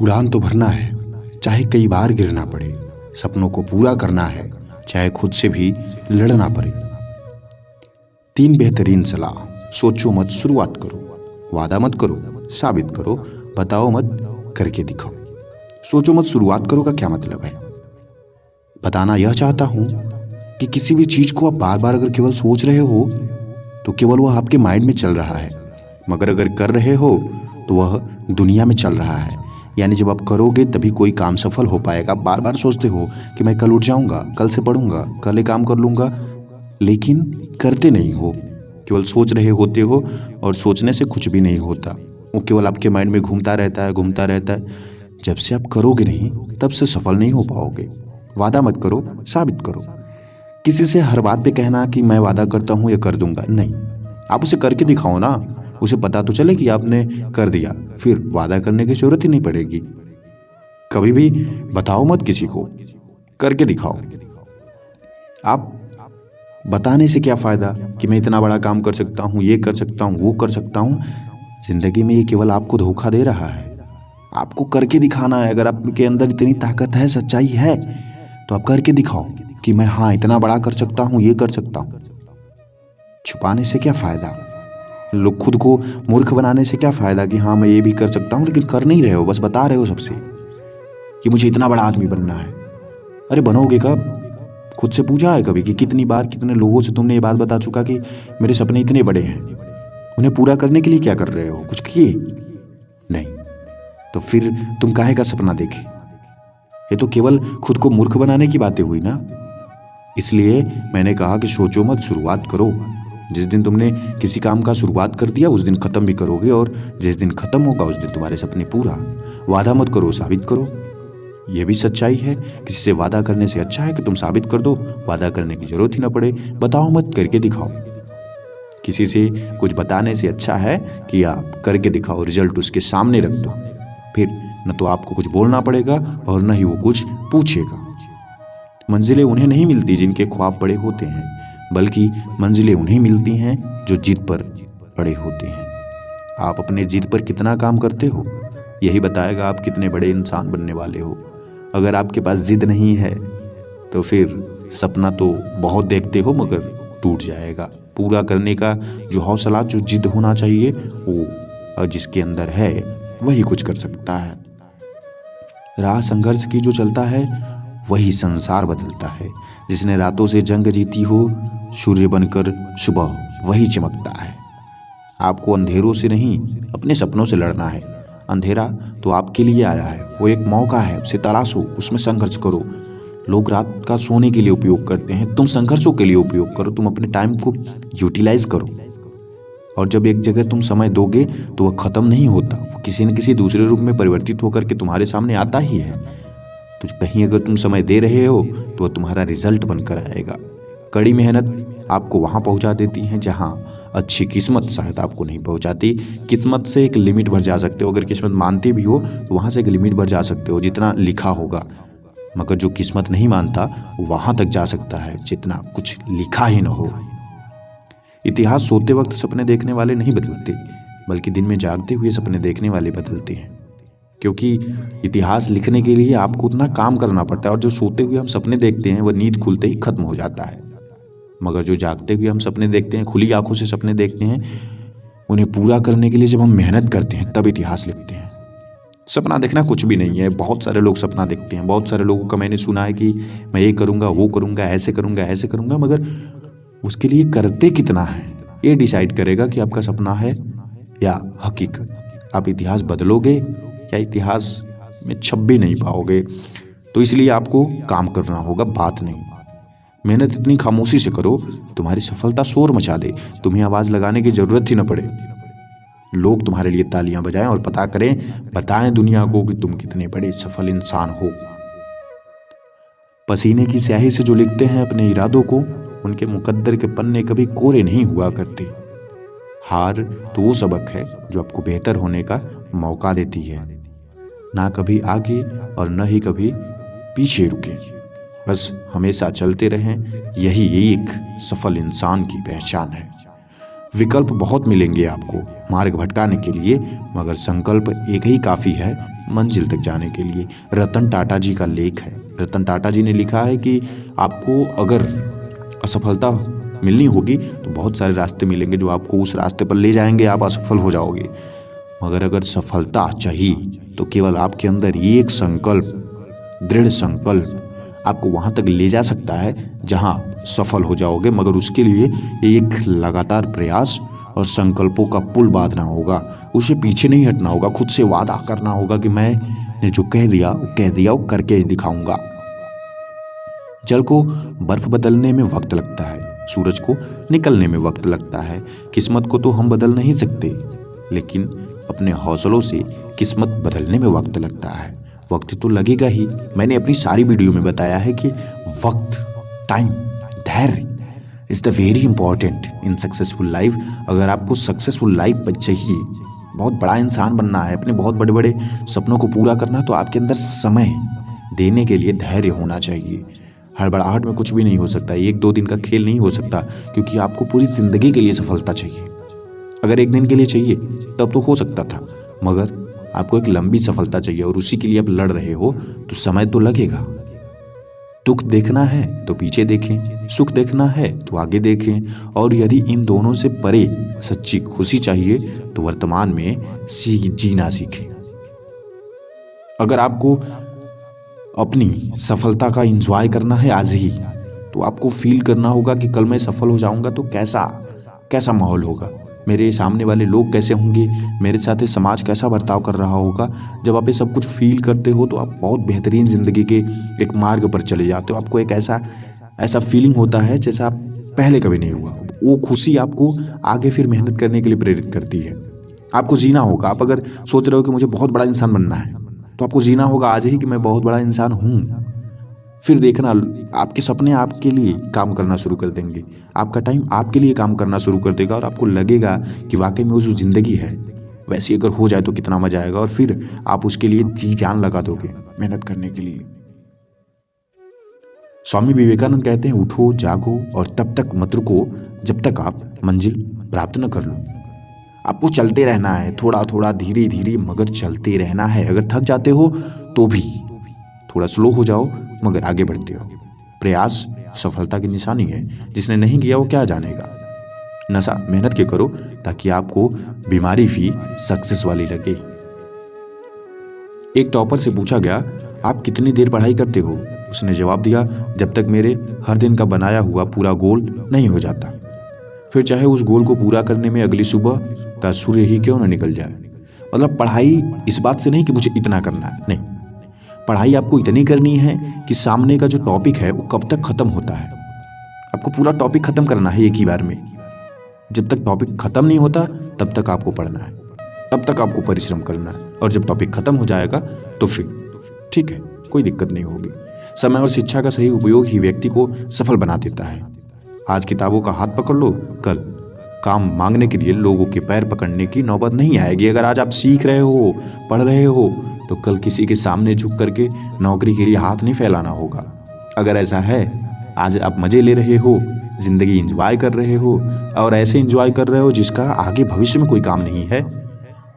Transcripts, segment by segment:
उड़ान तो भरना है, चाहे कई बार गिरना पड़े। सपनों को पूरा करना है, चाहे खुद से भी लड़ना पड़े। 3 बेहतरीन सलाह। सोचो मत, शुरुआत करो। वादा मत करो, साबित करो। बताओ मत, करके दिखाओ। सोचो मत, शुरुआत करो का क्या मतलब है? बताना यह चाहता हूं कि किसी भी चीज को आप बार बार अगर केवल सोच रहे हो तो केवल वह आपके माइंड में चल रहा है, मगर अगर कर रहे हो तो वह दुनिया में चल रहा है। यानी जब आप करोगे तभी कोई काम सफल हो पाएगा। बार बार सोचते हो कि मैं कल उठ जाऊंगा, कल से पढ़ूंगा, कल ये काम कर लूंगा, लेकिन करते नहीं हो। केवल सोच रहे होते हो और सोचने से कुछ भी नहीं होता। वो केवल आपके माइंड में घूमता रहता है, घूमता रहता है। जब से आप करोगे नहीं तब से सफल नहीं हो पाओगे। वादा मत करो, साबित करो। किसी से हर बात पे कहना कि मैं वादा करता हूं या कर दूंगा, नहीं। आप उसे करके दिखाओ ना। उसे पता तो चले कि आपने कर दिया, फिर वादा करने की जरूरत ही नहीं पड़ेगी। कभी भी बताओ मत किसी को, करके दिखाओ। आप बताने से क्या फायदा कि मैं इतना बड़ा काम कर सकता हूं, ये कर सकता हूं, वो कर सकता हूं। जिंदगी में ये केवल आपको धोखा दे रहा है। आपको करके दिखाना है। अगर आपके अंदर इतनी ताकत है, सच्चाई है, तो आप करके दिखाओ कि मैं हाँ इतना बड़ा कर सकता हूं, ये कर सकता हूं। छुपाने से क्या फायदा? लोग खुद को मूर्ख बनाने से क्या फायदा कि हाँ मैं ये भी कर सकता हूँ, लेकिन कर नहीं रहे हो, बस बता रहे हो सबसे कि मुझे इतना बड़ा आदमी बनना है। अरे बनोगे कब? खुद से पूछा है कभी कि कितनी बार कितने लोगों से तुमने ये बात बता चुका कि मेरे सपने इतने बड़े हैं? उन्हें पूरा करने के लिए क्या कर रहे हो? कुछ किए नहीं। तो फिर तुम काहे का सपना देखे? ये तो केवल खुद को मूर्ख बनाने की बातें हुई ना। इसलिए मैंने कहा कि सोचो मत, शुरुआत करो। जिस दिन तुमने किसी काम का शुरुआत कर दिया उस दिन खत्म भी करोगे, और जिस दिन खत्म होगा उस दिन तुम्हारे सपने पूरा। वादा मत करो, साबित करो। यह भी सच्चाई है। किसी से वादा करने से अच्छा है कि तुम साबित कर दो, वादा करने की जरूरत ही ना पड़े। बताओ मत, करके दिखाओ। किसी से कुछ बताने से अच्छा है कि आप करके दिखाओ, रिजल्ट उसके सामने रख दो। फिर न तो आपको कुछ बोलना पड़ेगा और न ही वो कुछ पूछेगा। मंजिलें उन्हें नहीं मिलती जिनके ख्वाब बड़े होते हैं, बल्कि मंजिलें उन्हें मिलती हैं जो जिद पर अड़े होते हैं। आप अपने जिद पर कितना काम करते हो, यही बताएगा आप कितने बड़े इंसान बनने वाले हो। अगर आपके पास जिद नहीं है तो फिर सपना तो बहुत देखते हो मगर टूट जाएगा। पूरा करने का जो हौसला, जो जिद होना चाहिए, वो जिसके अंदर है वही कुछ कर सकता है। राह संघर्ष की जो चलता है वही संसार बदलता है। जिसने रातों से जंग जीती हो, सूर्य बनकर सुबह वही चमकता है। आपको अंधेरों से नहीं, अपने सपनों से लड़ना है। अंधेरा तो आपके लिए आया है, वो एक मौका है, उसे तलाशो, उसमें संघर्ष करो। लोग रात का सोने के लिए उपयोग करते हैं, तुम संघर्षों के लिए उपयोग करो। तुम अपने टाइम को यूटिलाइज करो, और जब एक जगह तुम समय दोगे तो वह खत्म नहीं होता, वो किसी न किसी दूसरे रूप में परिवर्तित होकर के तुम्हारे सामने आता ही है। तो कहीं अगर तुम समय दे रहे हो तो वह तुम्हारा रिजल्ट बनकर आएगा। कड़ी मेहनत आपको वहां पहुंचा देती है जहां अच्छी किस्मत शायद आपको नहीं पहुंचाती। किस्मत से एक लिमिट भर जा सकते हो। अगर किस्मत मानते भी हो तो वहां से एक लिमिट भर जा सकते हो, जितना लिखा होगा। मगर जो किस्मत नहीं मानता वहां तक जा सकता है जितना कुछ लिखा ही न हो। इतिहास सोते वक्त सपने देखने वाले नहीं बदलते, बल्कि दिन में जागते हुए सपने देखने वाले बदलते हैं। क्योंकि इतिहास लिखने के लिए आपको उतना काम करना पड़ता है, और जो सोते हुए हम सपने देखते हैं वह नींद खुलते ही खत्म हो जाता है। मगर जो जागते हुए हम सपने देखते हैं, खुली आंखों से सपने देखते हैं, उन्हें पूरा करने के लिए जब हम मेहनत करते हैं तब इतिहास लिखते हैं। सपना देखना कुछ भी नहीं है। बहुत सारे लोग सपना देखते हैं। बहुत सारे लोगों का मैंने सुना है कि मैं ये करूंगा, वो करूंगा, ऐसे करूंगा, ऐसे करूंगा, मगर उसके लिए करते कितना है ये डिसाइड करेगा कि आपका सपना है या हकीकत। आप इतिहास बदलोगे या इतिहास में छप भी नहीं पाओगे। तो इसलिए आपको काम करना होगा, बात नहीं। मेहनत इतनी खामोशी से करो तुम्हारी सफलता शोर मचा दे, तुम्हें आवाज लगाने की जरूरत ही न पड़े। लोग तुम्हारे लिए तालियां बजाएं और पता करें, बताएं दुनिया को कि तुम कितने बड़े सफल इंसान हो। पसीने की स्याही से जो लिखते हैं अपने इरादों को, उनके मुकद्दर के पन्ने कभी कोरे नहीं हुआ करते। हार तो वो सबक है जो आपको बेहतर होने का मौका देती है। ना कभी आगे और न ही कभी पीछे रुके, बस हमेशा चलते रहें। यही एक सफल इंसान की पहचान है। विकल्प बहुत मिलेंगे आपको मार्ग भटकाने के लिए, मगर संकल्प एक ही काफी है मंजिल तक जाने के लिए। रतन टाटा जी का लेख है। रतन टाटा जी ने लिखा है कि आपको अगर असफलता मिलनी होगी तो बहुत सारे रास्ते मिलेंगे जो आपको उस रास्ते पर ले जाएंगे, आप असफल हो जाओगे। मगर अगर सफलता चाहिए तो केवल आपके अंदर एक संकल्प, दृढ़ संकल्प आपको वहां तक ले जा सकता है जहां आप सफल हो जाओगे। मगर उसके लिए एक लगातार प्रयास और संकल्पों का पुल बांधना होगा, उसे पीछे नहीं हटना होगा। खुद से वादा करना होगा कि मैंने जो कह दिया वो करके दिखाऊंगा। जल को बर्फ बदलने में वक्त लगता है, सूरज को निकलने में वक्त लगता है। किस्मत को तो हम बदल नहीं सकते, लेकिन अपने हौसलों से किस्मत बदलने में वक्त लगता है। वक्त तो लगेगा ही। मैंने अपनी सारी वीडियो में बताया है कि वक्त, टाइम, धैर्य is the very important in successful life. अगर आपको सक्सेसफुल लाइफ चाहिए, बहुत बड़ा इंसान बनना है, अपने बहुत बड़े बड़े सपनों को पूरा करना, तो आपके अंदर समय देने के लिए धैर्य होना चाहिए। हड़बड़ाहट में कुछ भी नहीं हो सकता, 1-2 दिन का खेल नहीं हो सकता, क्योंकि आपको पूरी जिंदगी के लिए सफलता चाहिए। अगर एक दिन के लिए चाहिए तब तो हो सकता था, मगर आपको एक लंबी सफलता चाहिए और उसी के लिए आप लड़ रहे हो, तो समय तो लगेगा। दुख देखना है तो पीछे देखें, सुख देखना है तो आगे देखें, और यदि इन दोनों से परे सच्ची खुशी चाहिए तो वर्तमान में जीना सीखें। अगर आपको अपनी सफलता का एंजॉय करना है आज ही, तो आपको फील करना होगा कि कल मैं सफल हो जाऊंगा तो कैसा माहौल होगा, मेरे सामने वाले लोग कैसे होंगे, मेरे साथ समाज कैसा बर्ताव कर रहा होगा। जब आप ये सब कुछ फील करते हो तो आप बहुत बेहतरीन जिंदगी के एक मार्ग पर चले जाते हो। आपको एक ऐसा फीलिंग होता है जैसा आप पहले कभी नहीं हुआ। वो खुशी आपको आगे फिर मेहनत करने के लिए प्रेरित करती है। आपको जीना होगा। आप अगर सोच रहे हो कि मुझे बहुत बड़ा इंसान बनना है, तो आपको जीना होगा आज ही कि मैं बहुत बड़ा इंसान हूँ। फिर देखना, आपके सपने आपके लिए काम करना शुरू कर देंगे, आपका टाइम आपके लिए काम करना शुरू कर देगा, और आपको लगेगा कि वाकई में वो जो जिंदगी है वैसी अगर हो जाए तो कितना मजा आएगा, और फिर आप उसके लिए जी जान लगा दोगे मेहनत करने के लिए। स्वामी विवेकानंद कहते हैं, उठो जागो और तब तक मत रुको जब तक आप मंजिल प्राप्त न कर लो। आपको चलते रहना है, थोड़ा थोड़ा धीरे धीरे, मगर चलते रहना है। अगर थक जाते हो तो भी थोड़ा स्लो हो जाओ, मगर आगे बढ़ते हो। प्रयास सफलता की निशानी है, जिसने नहीं किया वो क्या जानेगा। नशा मेहनत के करो ताकि आपको बीमारी भी सक्सेस वाली लगे। एक टॉपर से पूछा गया, आप कितनी देर पढ़ाई करते हो? उसने जवाब दिया, जब तक मेरे हर दिन का बनाया हुआ पूरा गोल नहीं हो जाता, फिर चाहे उस गोल को पूरा करने में अगली सुबह का सूर्य ही क्यों न निकल जाए। मतलब पढ़ाई इस बात से नहीं कि मुझे इतना करना है, नहीं, पढ़ाई आपको इतनी करनी है कि सामने का जो टॉपिक है वो कब तक खत्म होता है। आपको पूरा टॉपिक खत्म करना है एक ही बार में। जब तक टॉपिक खत्म नहीं होता तब तक आपको पढ़ना है, तब तक आपको परिश्रम करना है, और जब टॉपिक खत्म हो जाएगा तो फिर ठीक है, कोई दिक्कत नहीं होगी। समय और शिक्षा का सही उपयोग ही व्यक्ति को सफल बना देता है। आज किताबों का हाथ पकड़ लो, कल काम मांगने के लिए लोगों के पैर पकड़ने की नौबत नहीं आएगी। अगर आज आप सीख रहे हो, पढ़ रहे हो, तो कल किसी के सामने झुक करके नौकरी के लिए हाथ नहीं फैलाना होगा। अगर ऐसा है, आज आप मजे ले रहे हो, जिंदगी एंजॉय कर रहे हो, और ऐसे एंजॉय कर रहे हो जिसका आगे भविष्य में कोई काम नहीं है,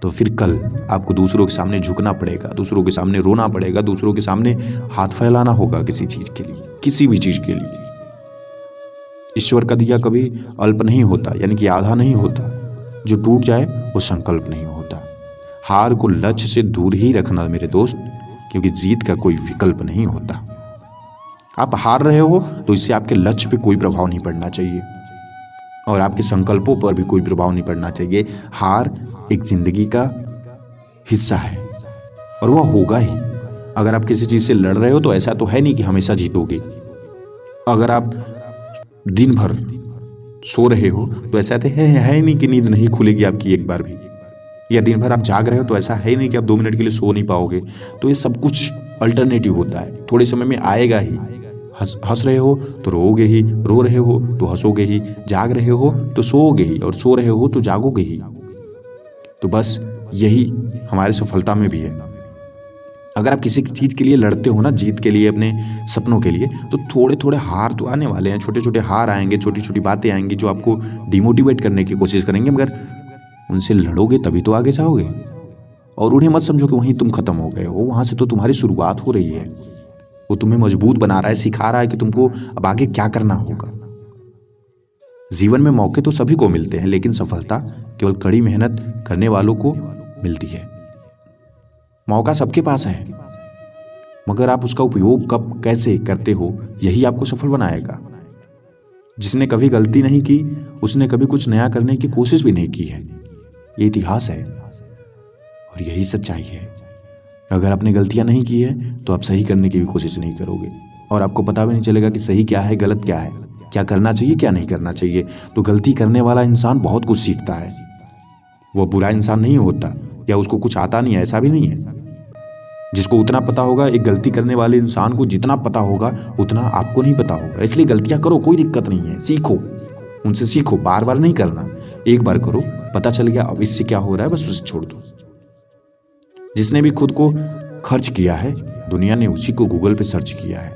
तो फिर कल आपको दूसरों के सामने झुकना पड़ेगा, दूसरों के सामने रोना पड़ेगा, दूसरों के सामने हाथ फैलाना होगा किसी चीज के लिए, किसी भी चीज के लिए। ईश्वर का दिया कभी अल्प नहीं होता, यानी कि आधा नहीं होता। जो टूट जाए वो संकल्प नहीं होता। हार को लक्ष्य से दूर ही रखना मेरे दोस्त, क्योंकि जीत का कोई विकल्प नहीं होता। आप हार रहे हो तो इससे आपके लक्ष्य पे कोई प्रभाव नहीं पड़ना चाहिए, और आपके संकल्पों पर भी कोई प्रभाव नहीं पड़ना चाहिए। हार एक जिंदगी का हिस्सा है, और वह होगा ही। अगर आप किसी चीज से लड़ रहे हो तो ऐसा तो है नहीं कि हमेशा जीतोगे। अगर आप दिन भर सो रहे हो तो ऐसा तो है नहीं कि नींद नहीं खुलेगी आपकी एक बार भी। या दिन भर आप जाग रहे हो तो ऐसा है नहीं कि आप 2 मिनट के लिए सो नहीं पाओगे। तो ये सब कुछ अल्टरनेटिव होता है, थोड़े समय में आएगा ही। हंस रहे हो तो रोओगे ही, रो रहे हो तो हंसोगे ही, जाग रहे हो तो सोओगे ही, और सो रहे हो तो जागोगे ही। तो बस यही हमारी सफलता में भी है। अगर आप किसी चीज के लिए लड़ते हो ना, जीत के लिए, अपने सपनों के लिए, तो थोड़े थोड़े हार तो आने वाले हैं, छोटे छोटे हार आएंगे, छोटी छोटी बातें आएंगी जो आपको डिमोटिवेट करने की कोशिश करेंगे, मगर उनसे लड़ोगे तभी तो आगे जाओगे। और उन्हें मत समझो कि वहीं तुम खत्म हो गए हो, वहां से तो तुम्हारी शुरुआत हो रही है। वो तुम्हें मजबूत बना रहा है, सिखा रहा है कि तुमको अब आगे क्या करना होगा। जीवन में मौके तो सभी को मिलते हैं, लेकिन सफलता केवल कड़ी मेहनत करने वालों को मिलती है। मौका सबके पास है, मगर आप उसका उपयोग कब कैसे करते हो यही आपको सफल बनाएगा। जिसने कभी गलती नहीं की उसने कभी कुछ नया करने की कोशिश भी नहीं की है। ये इतिहास है और यही सच्चाई है। अगर आपने गलतियां नहीं की है तो आप सही करने की भी कोशिश नहीं करोगे, और आपको पता भी नहीं चलेगा कि सही क्या है गलत क्या है, क्या करना चाहिए क्या नहीं करना चाहिए। तो गलती करने वाला इंसान बहुत कुछ सीखता है। वो बुरा इंसान नहीं होता या उसको कुछ आता नहीं है, ऐसा भी नहीं है। जिसको उतना पता होगा, एक गलती करने वाले इंसान को जितना पता होगा उतना आपको नहीं पता होगा। इसलिए गलतियां करो, कोई दिक्कत नहीं है, सीखो, उनसे सीखो, बार बार नहीं करना, एक बार करो, पता चल गया अब इससे क्या हो रहा है, बस उसे छोड़ दो। जिसने भी खुद को खर्च किया है दुनिया ने उसी को गूगल पे सर्च किया है।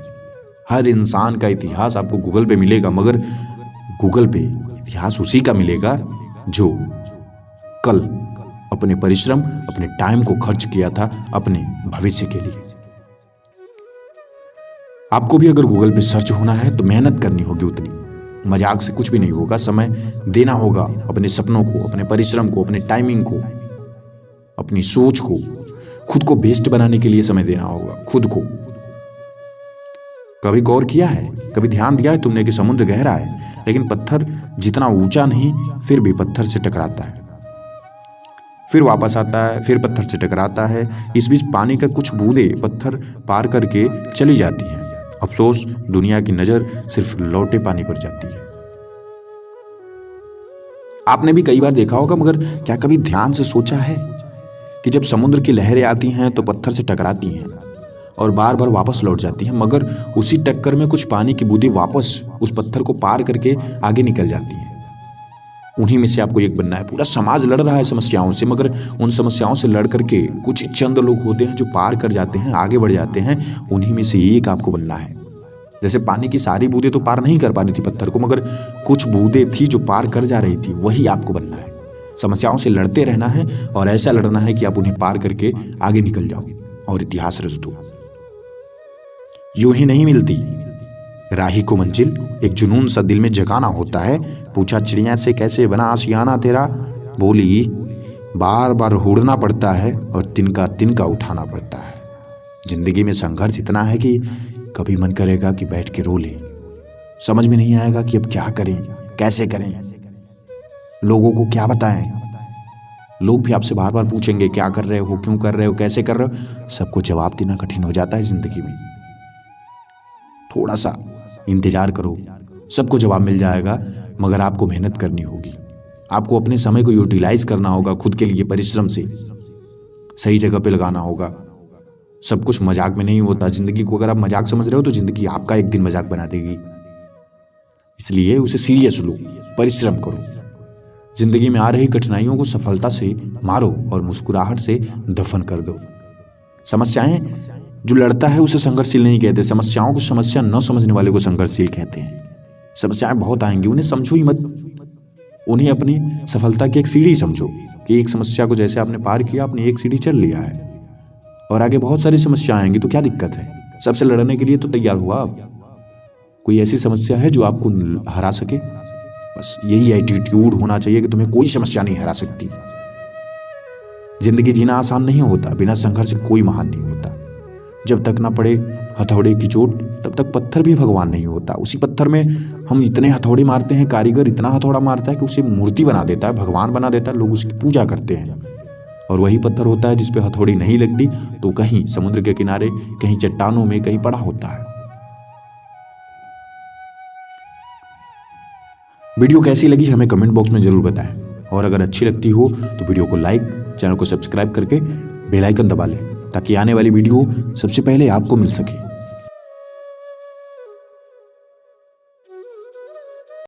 हर इंसान का इतिहास आपको गूगल पे मिलेगा, मगर गूगल पे इतिहास उसी का मिलेगा जो कल अपने परिश्रम अपने टाइम को खर्च किया था अपने भविष्य के लिए। आपको भी अगर गूगल पे सर्च होना है तो मेहनत करनी होगी उतनी, मजाक से कुछ भी नहीं होगा। समय देना होगा अपने सपनों को, अपने परिश्रम को, अपने टाइमिंग को, अपनी सोच को, खुद को बेस्ट बनाने के लिए समय देना होगा खुद को। कभी गौर किया है, कभी ध्यान दिया है तुमने कि समुद्र गहरा है लेकिन पत्थर जितना ऊंचा नहीं फिर भी पत्थर से टकराता है, फिर वापस आता है, फिर पत्थर से टकराता है। इस बीच पानी का कुछ बूंदे पत्थर पार करके चली जाती हैं। अफसोस दुनिया की नजर सिर्फ लौटे पानी पर जाती है। आपने भी कई बार देखा होगा, मगर क्या कभी ध्यान से सोचा है कि जब समुद्र की लहरें आती हैं तो पत्थर से टकराती हैं और बार बार वापस लौट जाती हैं, मगर उसी टक्कर में कुछ पानी की बूंदें वापस उस पत्थर को पार करके आगे निकल जाती हैं। उन्हीं में से आपको एक बनना है। पूरा समाज लड़ रहा है समस्याओं से, मगर उन समस्याओं से लड़ करके कुछ चंद लोग होते हैं जो पार कर जाते हैं, आगे बढ़ जाते हैं। उन्हीं में से एक आपको बनना है। जैसे पानी की सारी बूंदें तो पार नहीं कर पा रही थी पत्थर को, मगर कुछ बूंदें थी जो पार कर जा रही थी, वही आपको बनना है। समस्याओं से लड़ते रहना है और ऐसा लड़ना है कि आप उन्हें पार करके आगे निकल जाओ और इतिहास रच दो। यूं ही नहीं मिलती राही को मंजिल, एक जुनून सा दिल में जगाना होता है। पूछा चिड़िया से कैसे बना आशियाना तेरा, बोली बार बार उड़ना पड़ता है और तिनका तिनका उठाना पड़ता है। जिंदगी में संघर्ष इतना है कि कभी मन करेगा कि बैठ के रो ले, समझ में नहीं आएगा कि अब क्या करें, कैसे करें, लोगों को क्या बताएं। लोग भी आपसे बार बार पूछेंगे क्या कर रहे हो, क्यों कर रहे हो, कैसे कर रहे हो। सबको जवाब देना कठिन हो जाता है जिंदगी में। थोड़ा सा इंतजार करो, सबको जवाब मिल जाएगा, मगर आपको मेहनत करनी होगी। आपको अपने समय को यूटिलाइज करना होगा खुद के लिए, परिश्रम से सही जगह पे लगाना होगा। सब कुछ मजाक में नहीं होता। जिंदगी को अगर आप मजाक समझ रहे हो तो जिंदगी आपका एक दिन मजाक बना देगी। इसलिए उसे सीरियस लो, परिश्रम करो। जिंदगी में आ रही कठिनाइयों को सफलता से मारो और मुस्कुराहट से दफन कर दो। समस्याएं जो लड़ता है उसे संघर्षशील नहीं कहते, समस्याओं को समस्या न समझने वाले को संघर्षशील कहते हैं। समस्याएं बहुत आएंगी, उन्हें समझो ही मत, उन्हें अपनी सफलता की एक सीढ़ी समझो कि एक समस्या को जैसे आपने पार किया, आपने एक सीढ़ी चढ़ लिया है और आगे बहुत सारी समस्याएं आएंगी, तो क्या दिक्कत है। सबसे लड़ने के लिए तो तैयार हुआ आप। कोई ऐसी समस्या है जो आपको हरा सके, बस यही एटीट्यूड होना चाहिए कि तुम्हें कोई समस्या नहीं हरा सकती। जिंदगी जीना आसान नहीं होता, बिना संघर्ष कोई महान नहीं होता। जब तक ना पड़े हथौड़े की चोट तब तक पत्थर भी भगवान नहीं होता। उसी पत्थर में हम इतने हथौड़े मारते हैं, कारीगर इतना हथौड़ा मारता है कि उसे मूर्ति बना देता है, भगवान बना देता है, लोग उसकी पूजा करते हैं। और वही पत्थर होता है जिस पे हथौड़ी नहीं लगती तो कहीं समुद्र के किनारे, कहीं चट्टानों में, कहीं पड़ा होता है। वीडियो कैसी लगी हमें कमेंट बॉक्स में जरूर बताएं, और अगर अच्छी लगती हो तो वीडियो को लाइक, चैनल को सब्सक्राइब करके बेल आइकन दबा लें ताकि आने वाली वीडियो सबसे पहले आपको मिल सके।